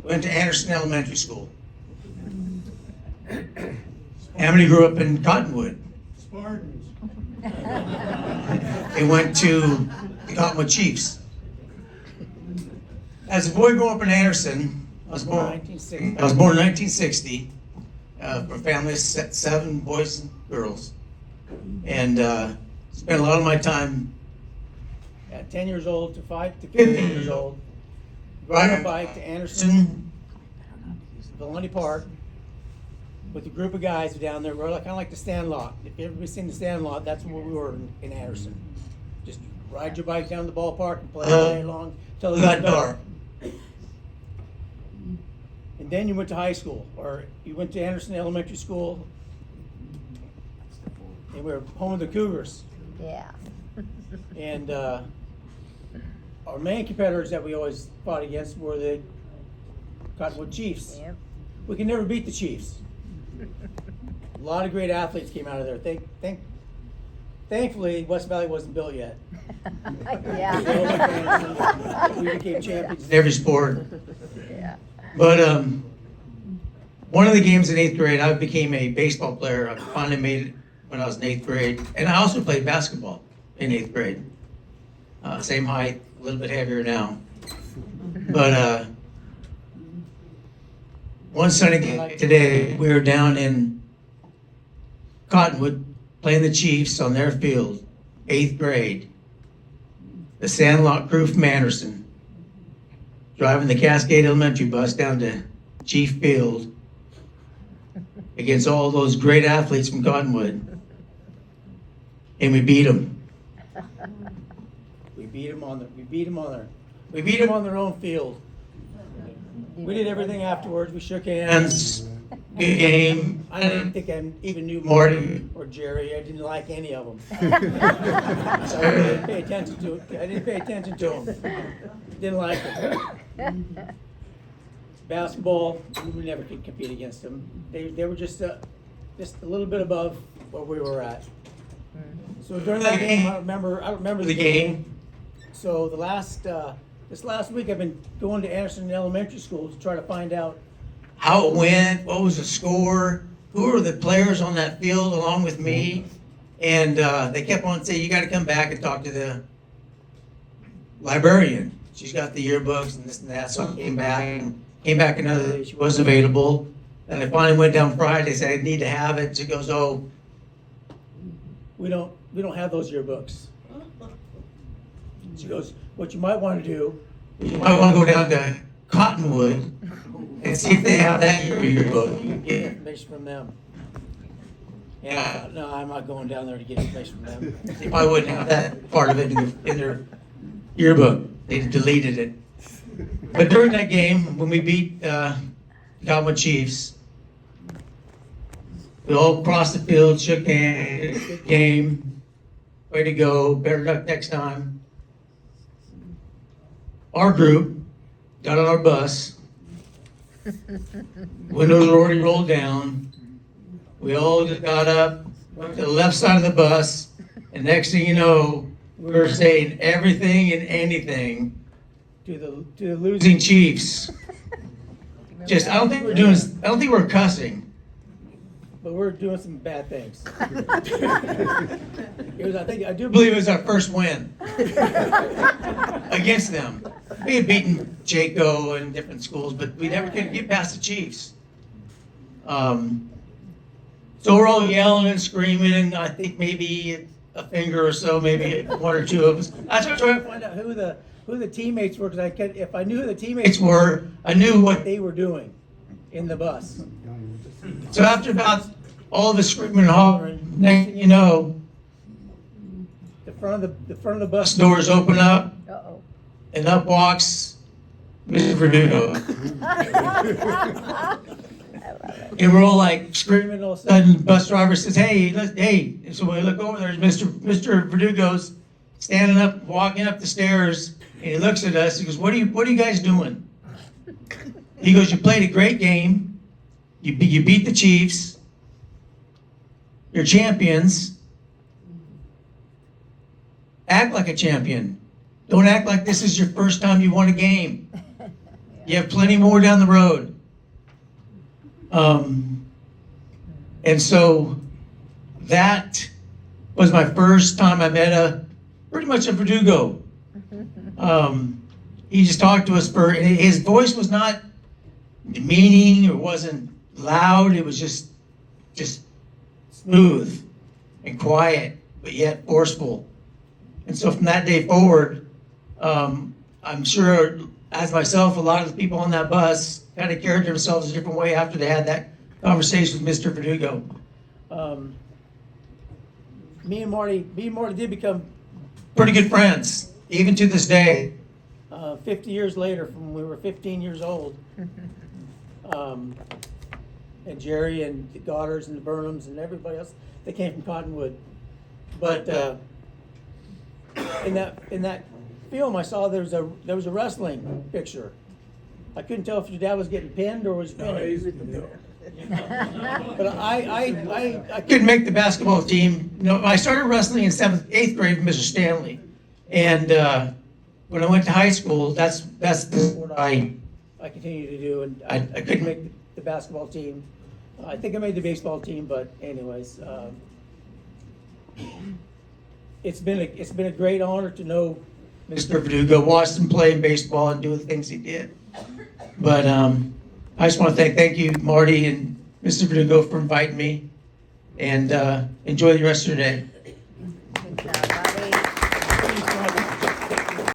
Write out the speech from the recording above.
Went to Anderson Elementary School. How many grew up in Cottonwood? Spartans. They went to the Cottonwood Chiefs. As a boy growing up in Anderson, I was born in 1960. From a family of 7 boys and girls, and spent a lot of my time At 10 years old to 15 years old, riding a bike to Anderson, Villani Park, with a group of guys down there. We're kind of like the stand lot. If everybody's seen the stand lot, that's where we were in Anderson. Just ride your bike down to the ballpark and play all day long till it got dark. And then you went to high school, or you went to Anderson Elementary School, and we were home of the Cougars. Yeah. And our main competitors that we always fought against were the Cottonwood Chiefs. Yep. We could never beat the Chiefs. A lot of great athletes came out of there. Thankfully, West Valley wasn't built yet. Yeah. We became champions. in every sport. Yeah. But one of the games in 8th grade, I became a baseball player. I finally made it when I was in 8th grade. And I also played basketball in 8th grade. Same height, a little bit heavier now. But one sunny day today, we were down in Cottonwood playing the Chiefs on their field, 8th grade. The Sandlot crew from Anderson driving the Cascade Elementary bus down to Chief Field against all those great athletes from Cottonwood, and we beat them. We beat them on their own field. We did everything afterwards. We shook hands. Good game. I didn't think I even knew Marty. or Jerry. I didn't like any of them. So I didn't pay attention to it. I didn't pay attention to them. Didn't like them. Basketball, we never could compete against them. They were just a little bit above where we were at. So during that game, I remember the game. So this last week, I've been going to Anderson Elementary School to try to find out How it went, what was the score, who were the players on that field along with me, and they kept on saying, you got to come back and talk to the librarian. She's got the yearbooks and this and that, so I came back another day, she wasn't available, and I finally went down Friday, said I need to have it. She goes, oh, we don't have those yearbooks. She goes, what you might want to do, you might want to go down to Cottonwood and see if they have that yearbook. you can get information from them. And I thought, no, I'm not going down there to get information from them. They probably wouldn't have that part of it in their yearbook. They deleted it. But during that game, when we beat the Cottonwood Chiefs, we all crossed the field, shook hands, good game, way to go, better luck next time. Our group got on our bus, windows were already rolled down, we all just got up, went to the left side of the bus, and next thing you know, we were saying everything and anything To the losing losing Chiefs. Just, I don't think we're cussing. but we're doing some bad things. I do believe it was our first win against them. We had beaten Jaco and different schools, but we never could get past the Chiefs. So we're all yelling and screaming, and I think maybe a finger or so, maybe one or two of us. I was trying to find out who the teammates were, because if I knew who the teammates were, I knew what they were doing in the bus. So after about all of us screaming and hollering, next thing you know, The front of the bus doors open up, Uh-oh. and up walks Mr. Verdugo. And we're all like screaming, all of a sudden the bus driver says, hey. And so we look over, there's Mr. Verdugo's standing up, walking up the stairs, and he looks at us, he goes, what are you guys doing? He goes, you played a great game, you beat the Chiefs, you're champions, act like a champion. Don't act like this is your first time you won a game. You have plenty more down the road. And so that was my first time I met pretty much a Verdugo. He just talked to us and his voice was not demeaning, it wasn't loud, it was just smooth and quiet, but yet forceful. And so from that day forward, I'm sure, as myself, a lot of the people on that bus kind of carried themselves a different way after they had that conversation with Mr. Verdugo. Me and Marty did become Pretty good friends, even to this day. 50 years later, from when we were 15 years old. And Jerry and the Goddards and the Burnhams and everybody else, they came from Cottonwood. But in that film, I saw there was a wrestling picture. I couldn't tell if your dad was getting pinned or was pinning. But I Couldn't make the basketball team. You know, I started wrestling in 8th grade with Mr. Stanley. And when I went to high school, that's the sport I continue to do, and I I couldn't make the basketball team. I think I made the baseball team, but anyways, it's been a great honor to know Mr. Verdugo, watched him play baseball and do the things he did. But I just want to thank you, Marty and Mr. Verdugo, for inviting me. And enjoy the rest of your day.